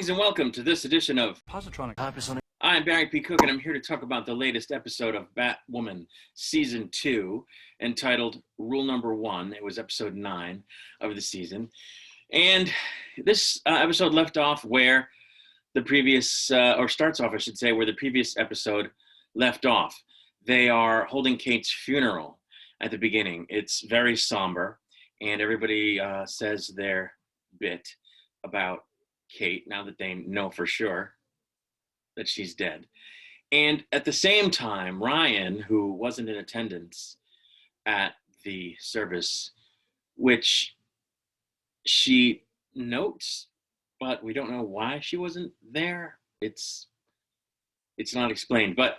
Greetings and welcome to this edition of Positronic. I'm Barry P. Cook, and I'm here to talk about the latest episode of Batwoman Season 2, entitled Rule Number 1. It was episode 9 of the season. And this episode left off where the previous, or starts off, I should say, where the previous episode left off. They are holding Kate's funeral at the beginning. It's very somber, and everybody says their bit about Kate now that they know for sure that she's dead. And at the same time, Ryan, who wasn't in attendance at the service, which she notes, but we don't know why she wasn't there. It's not explained. But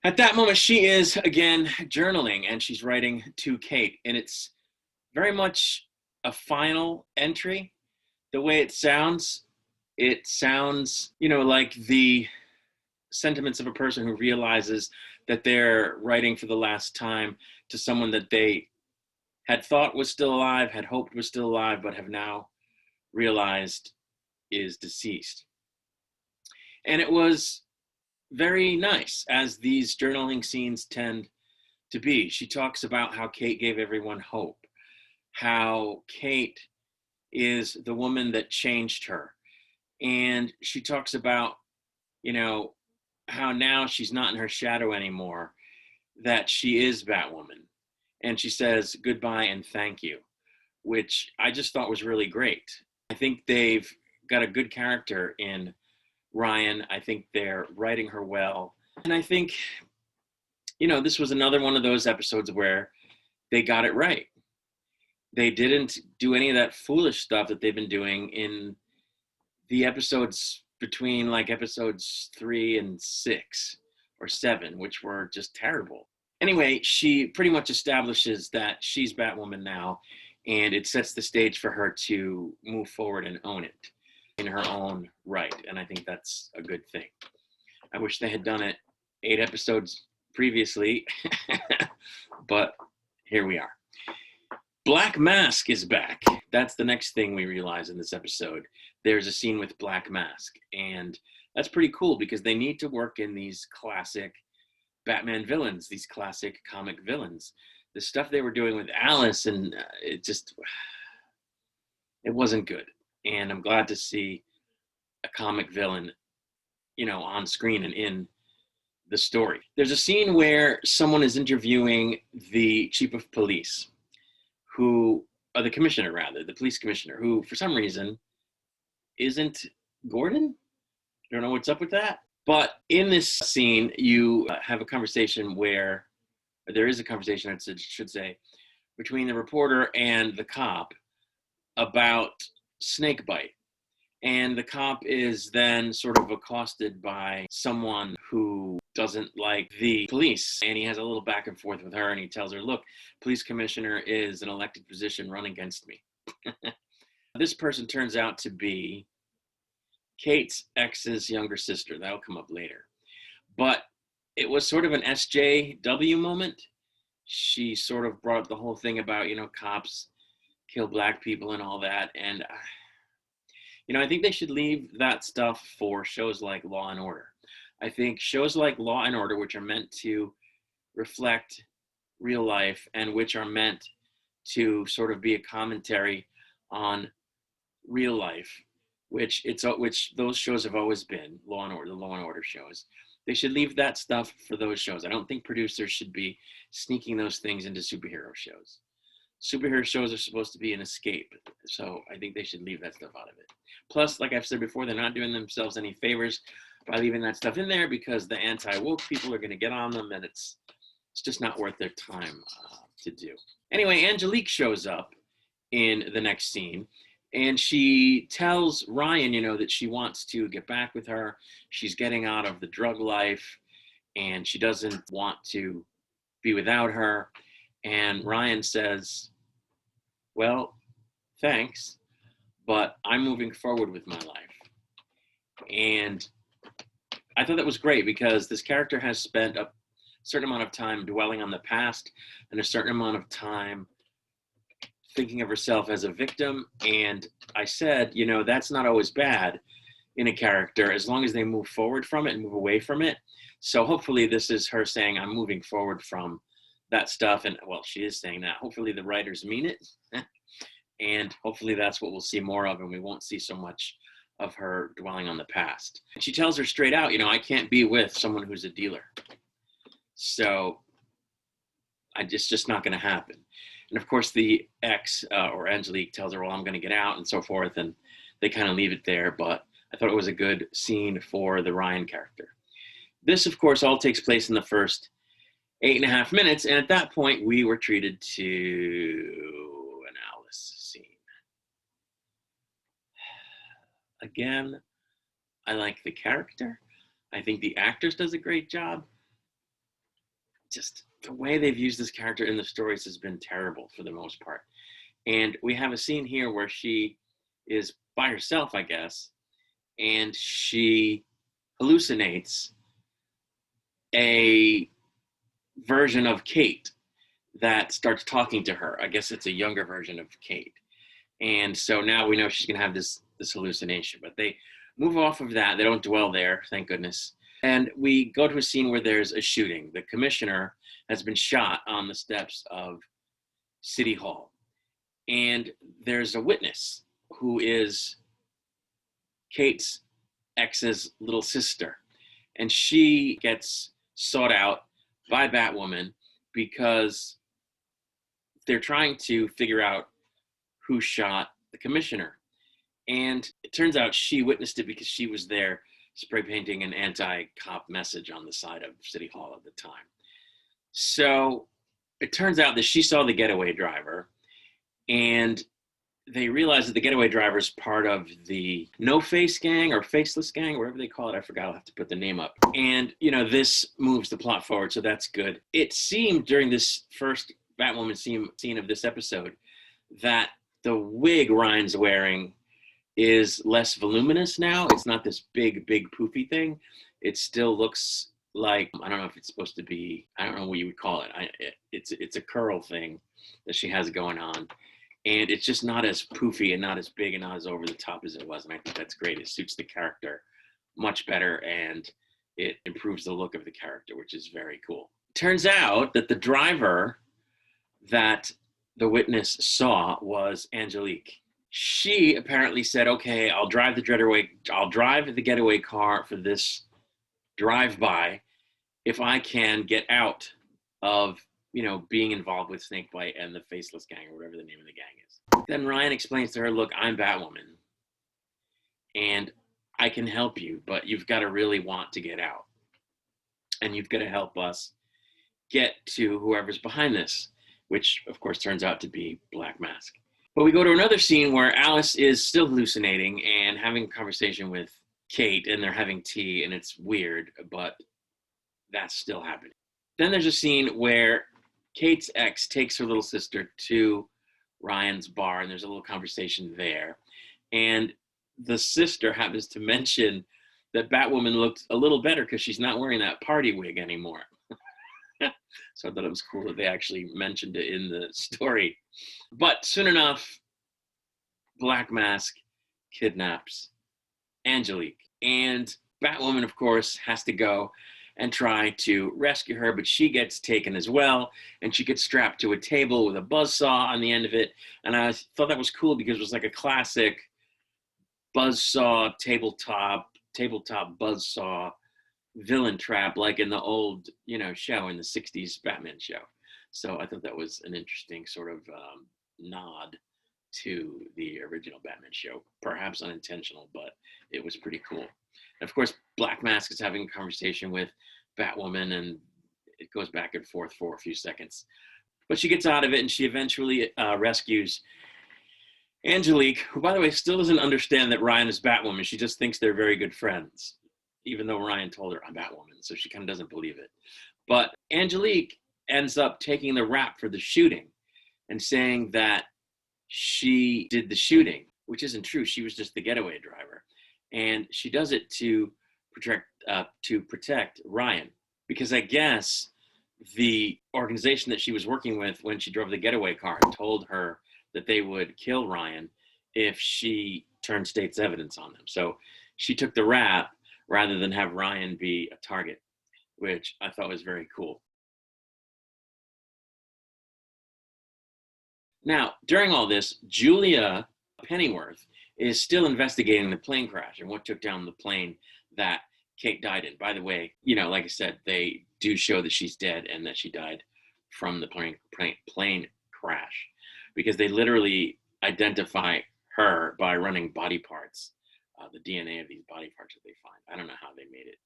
at that moment, she is again journaling, and she's writing to Kate, and it's very much a final entry. The way it sounds, like the sentiments of a person who realizes that they're writing for the last time to someone that they had thought was still alive, had hoped was still alive, but have now realized is deceased. And it was very nice, as these journaling scenes tend to be. She talks about how Kate gave everyone hope, how Kate is the woman that changed her. And she talks about, how now she's not in her shadow anymore, that she is Batwoman. And she says goodbye and thank you, which I just thought was really great. I think they've got a good character in Ryan. I think they're writing her well. And I think, this was another one of those episodes where they got it right. They didn't do any of that foolish stuff that they've been doing in the episodes between episodes 3 and 6 or 7, which were just terrible. Anyway, she pretty much establishes that she's Batwoman now, and it sets the stage for her to move forward and own it in her own right. And I think that's a good thing. I wish they had done it 8 episodes previously, but here we are. Black Mask is back. That's the next thing we realize in this episode. There's a scene with Black Mask, and that's pretty cool because they need to work in these classic Batman villains, these classic comic villains. The stuff they were doing with Alice, and it wasn't good. And I'm glad to see a comic villain, on screen and in the story. There's a scene where someone is interviewing the chief of police, the commissioner rather, the police commissioner, who for some reason isn't Gordon. I don't know what's up with that. But in this scene, you have a conversation where, there is a conversation, I should say, between the reporter and the cop about snakebite. And the cop is then sort of accosted by someone who doesn't like the police. And he has a little back and forth with her, and he tells her, look, police commissioner is an elected position, run against me. This person turns out to be Kate's ex's younger sister. That'll come up later. But it was sort of an SJW moment. She sort of brought up the whole thing about, cops kill black people and all that. And, I think they should leave that stuff for shows like Law and Order. I think shows like Law and Order, which are meant to reflect real life and which are meant to sort of be a commentary on real life, which those shows have always been, Law and Order, the Law and Order shows. They should leave that stuff for those shows. I don't think producers should be sneaking those things into superhero shows. Superhero shows are supposed to be an escape, so I think they should leave that stuff out of it. Plus, like I've said before, they're not doing themselves any favors by leaving that stuff in there, because the anti-woke people are going to get on them, and it's just not worth their time to do. Anyway, Angelique shows up in the next scene, and she tells Ryan, that she wants to get back with her. She's getting out of the drug life, and she doesn't want to be without her. And Ryan says, well, thanks, but I'm moving forward with my life. And I thought that was great, because this character has spent a certain amount of time dwelling on the past and a certain amount of time thinking of herself as a victim. And I said, that's not always bad. in a character as long as they move forward from it and move away from it. So hopefully this is her saying, I'm moving forward from that stuff. And well, she is saying that. Hopefully the writers mean it. And hopefully that's what we'll see more of, and we won't see so much of her dwelling on the past. She tells her straight out, I can't be with someone who's a dealer. So it's just not going to happen. And of course, the ex or Angelique tells her, well, I'm going to get out and so forth. And they kind of leave it there. But I thought it was a good scene for the Ryan character. This, of course, all takes place in the first 8.5 minutes. And at that point, we were treated to an Alice scene. Again, I like the character. I think the actress does a great job. Just the way they've used this character in the stories has been terrible for the most part. And we have a scene here where she is by herself, I guess, and she hallucinates a version of Kate that starts talking to her. I guess it's a younger version of Kate. And so now we know she's going to have this hallucination, but they move off of that. They don't dwell there, thank goodness. And we go to a scene where there's a shooting. The commissioner has been shot on the steps of City Hall. And there's a witness who is Kate's ex's little sister. And she gets sought out by Batwoman because they're trying to figure out who shot the commissioner. And it turns out she witnessed it because she was there spray painting an anti-cop message on the side of City Hall at the time. So it turns out that she saw the getaway driver, and they realize that the getaway driver is part of the no-face gang or faceless gang, whatever they call it. I forgot. I'll have to put the name up. And, this moves the plot forward, so that's good. It seemed during this first Batwoman scene of this episode that the wig Ryan's wearing is less voluminous now. It's not this big poofy thing. It still looks like, I don't know if it's supposed to be, I don't know what you would call it. It's a curl thing that she has going on. And it's just not as poofy and not as big and not as over the top as it was. And I think that's great. It suits the character much better, and it improves the look of the character, which is very cool. Turns out that the driver that the witness saw was Angelique. She apparently said, okay, I'll drive the getaway car for this drive-by if I can get out of, being involved with Snakebite and the Faceless Gang, or whatever the name of the gang is. Then Ryan explains to her, look, I'm Batwoman, and I can help you, but you've got to really want to get out. And you've got to help us get to whoever's behind this, which, of course, turns out to be Black Mask. But we go to another scene where Alice is still hallucinating and having a conversation with Kate, and they're having tea, and it's weird, but that's still happening. Then there's a scene where Kate's ex takes her little sister to Ryan's bar, and there's a little conversation there. And the sister happens to mention that Batwoman looked a little better because she's not wearing that party wig anymore. So I thought it was cool that they actually mentioned it in the story. But soon enough, Black Mask kidnaps Angelique. And Batwoman, of course, has to go and try to rescue her, but she gets taken as well, and she gets strapped to a table with a buzzsaw on the end of it. And I thought that was cool because it was like a classic buzzsaw tabletop buzzsaw villain trap, like in the old, show in the 60s Batman show. So I thought that was an interesting sort of nod to the original Batman show, perhaps unintentional, but it was pretty cool. And of course, Black Mask is having a conversation with Batwoman, and it goes back and forth for a few seconds. But she gets out of it, and she eventually rescues Angelique, who, by the way, still doesn't understand that Ryan is Batwoman. She just thinks they're very good friends, even though Ryan told her, I'm Batwoman, so she kind of doesn't believe it. But Angelique ends up taking the rap for the shooting and saying that she did the shooting, which isn't true. She was just the getaway driver. And she does it to protect Ryan, because I guess the organization that she was working with when she drove the getaway car told her that they would kill Ryan if she turned state's evidence on them. So she took the rap rather than have Ryan be a target, which I thought was very cool. Now, during all this, Julia Pennyworth is still investigating the plane crash and what took down the plane that Kate died in. By the way, like I said, they do show that she's dead and that she died from the plane crash, because they literally identify her by running body parts, the DNA of these body parts that they find. I don't know how they made it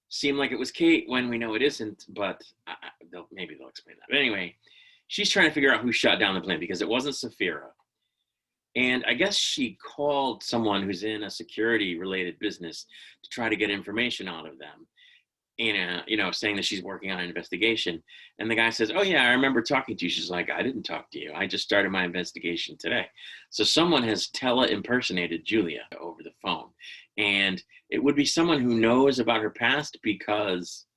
seem like it was Kate when we know it isn't, but maybe they'll explain that. But anyway, she's trying to figure out who shot down the plane because it wasn't Saphira. And I guess she called someone who's in a security related business to try to get information out of them. And, saying that she's working on an investigation. And the guy says, "Oh yeah, I remember talking to you." She's like, "I didn't talk to you. I just started my investigation today." So someone has impersonated Julia over the phone. And it would be someone who knows about her past, because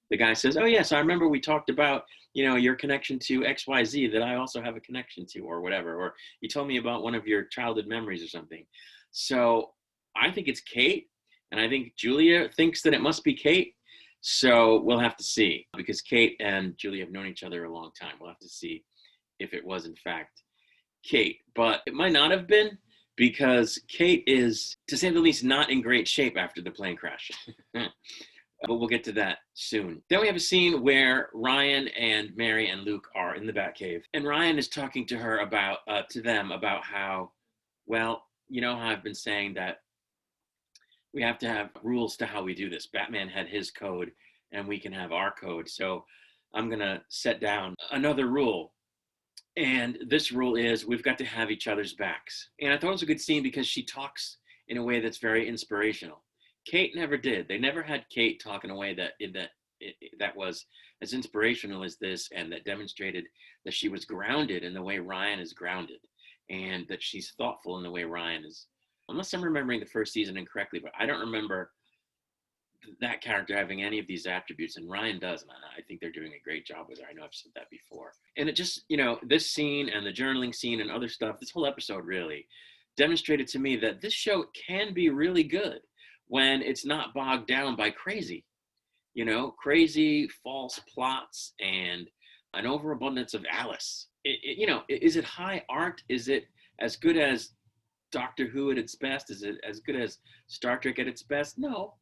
the guy says, "Oh yes, I remember we talked about, your connection to XYZ that I also have a connection to," or whatever. Or you told me about one of your childhood memories or something. So I think it's Kate. And I think Julia thinks that it must be Kate. So we'll have to see, because Kate and Julia have known each other a long time. We'll have to see if it was in fact Kate. But it might not have been, because Kate is, to say the least, not in great shape after the plane crash. But we'll get to that soon. Then we have a scene where Ryan and Mary and Luke are in the Batcave, and Ryan is talking to her to them about how, well, how I've been saying that we have to have rules to how we do this. Batman had his code and we can have our code. So I'm going to set down another rule. And this rule is we've got to have each other's backs. And I thought it was a good scene because she talks in a way that's very inspirational. Kate never did. They never had Kate talk in a way that was as inspirational as this, and that demonstrated that she was grounded in the way Ryan is grounded, and that she's thoughtful in the way Ryan is. Unless I'm remembering the first season incorrectly, but I don't remember that character having any of these attributes, and Ryan does, and I think they're doing a great job with her. I know I've said that before. And it just, this scene and the journaling scene and other stuff, this whole episode really demonstrated to me that this show can be really good when it's not bogged down by crazy false plots and an overabundance of Alice. Is it high art? Is it as good as Doctor Who at its best? Is it as good as Star Trek at its best? No,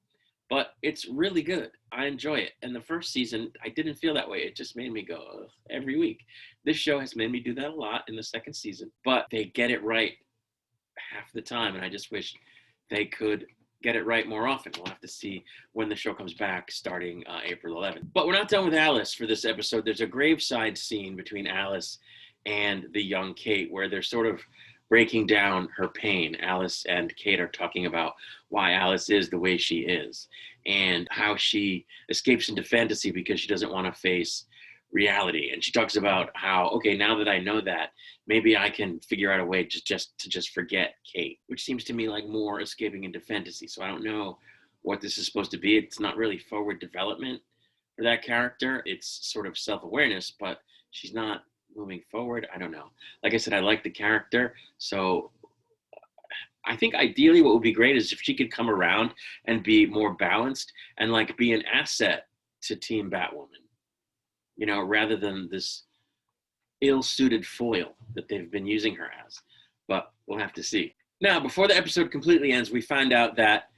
but it's really good. I enjoy it. And the first season, I didn't feel that way. It just made me go, ugh, every week. This show has made me do that a lot in the second season, but they get it right half the time. And I just wish they could get it right more often. We'll have to see when the show comes back starting April 11th. But we're not done with Alice for this episode. There's a graveside scene between Alice and the young Kate where they're sort of breaking down her pain. Alice and Kate are talking about why Alice is the way she is and how she escapes into fantasy because she doesn't want to face reality. And she talks about how, okay, now that I know that, maybe I can figure out a way to just forget Kate, which seems to me like more escaping into fantasy. So I don't know what this is supposed to be. It's not really forward development for that character. It's sort of self-awareness, but she's not moving forward. I don't know. Like I said, I like the character. So I think ideally what would be great is if she could come around and be more balanced and like be an asset to Team Batwoman, rather than this ill-suited foil that they've been using her as. But we'll have to see. Now, before the episode completely ends, we find out that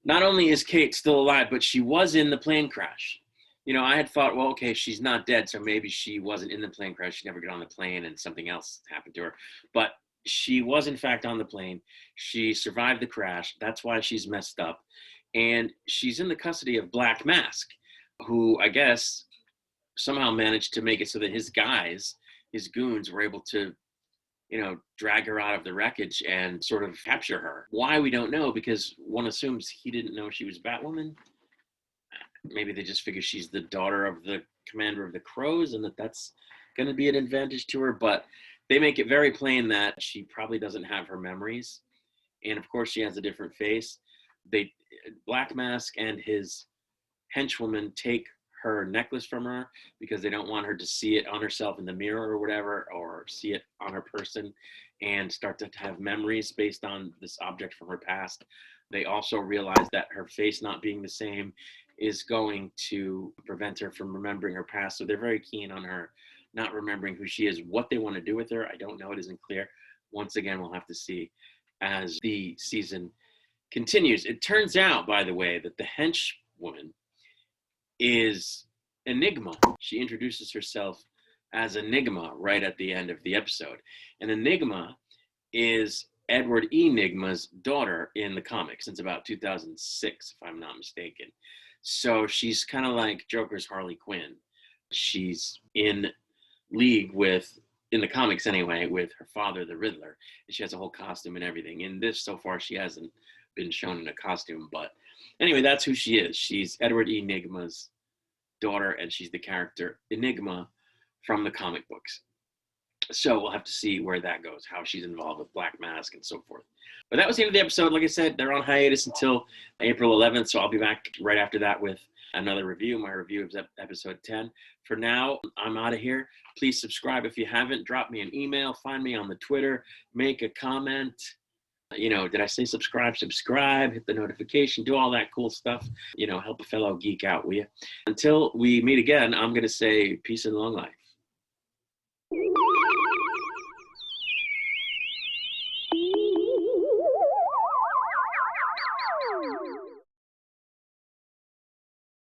not only is Kate still alive, but she was in the plane crash. I had thought, well, okay, she's not dead, so maybe she wasn't in the plane crash. She never got on the plane and something else happened to her. But she was, in fact, on the plane. She survived the crash. That's why she's messed up. And she's in the custody of Black Mask, who I guess somehow managed to make it so that his goons, were able to, drag her out of the wreckage and sort of capture her. Why, we don't know, because one assumes he didn't know she was Batwoman. Maybe they just figure she's the daughter of the commander of the Crows and that's going to be an advantage to her. But they make it very plain that she probably doesn't have her memories. And of course, she has a different face. Black Mask and his henchwoman take her necklace from her because they don't want her to see it on herself in the mirror or whatever, or see it on her person and start to have memories based on this object from her past. They also realize that her face not being the same is going to prevent her from remembering her past. So they're very keen on her not remembering who she is. What they want to do with her, I don't know. It isn't clear. Once again, we'll have to see as the season continues. It turns out, by the way, that the henchwoman is Enigma. She introduces herself as Enigma right at the end of the episode. And Enigma is Edward E. Nigma's daughter in the comics since about 2006, if I'm not mistaken. So she's kind of like Joker's Harley Quinn. She's in league with, in the comics anyway, with her father, the Riddler. And she has a whole costume and everything. In this, so far, she hasn't been shown in a costume. But anyway, that's who she is. She's Edward E. Nigma's daughter, and she's the character Enigma from the comic books. So we'll have to see where that goes, how she's involved with Black Mask and so forth. But that was the end of the episode. Like I said, they're on hiatus until April 11th, so I'll be back right after that with another review, my review of episode 10. For now, I'm out of here. Please subscribe if you haven't. Drop me an email. Find me on the Twitter. Make a comment. You know, did I say subscribe? Subscribe, hit the notification, do all that cool stuff. You know, help a fellow geek out, will you? Until we meet again, I'm going to say peace and long life.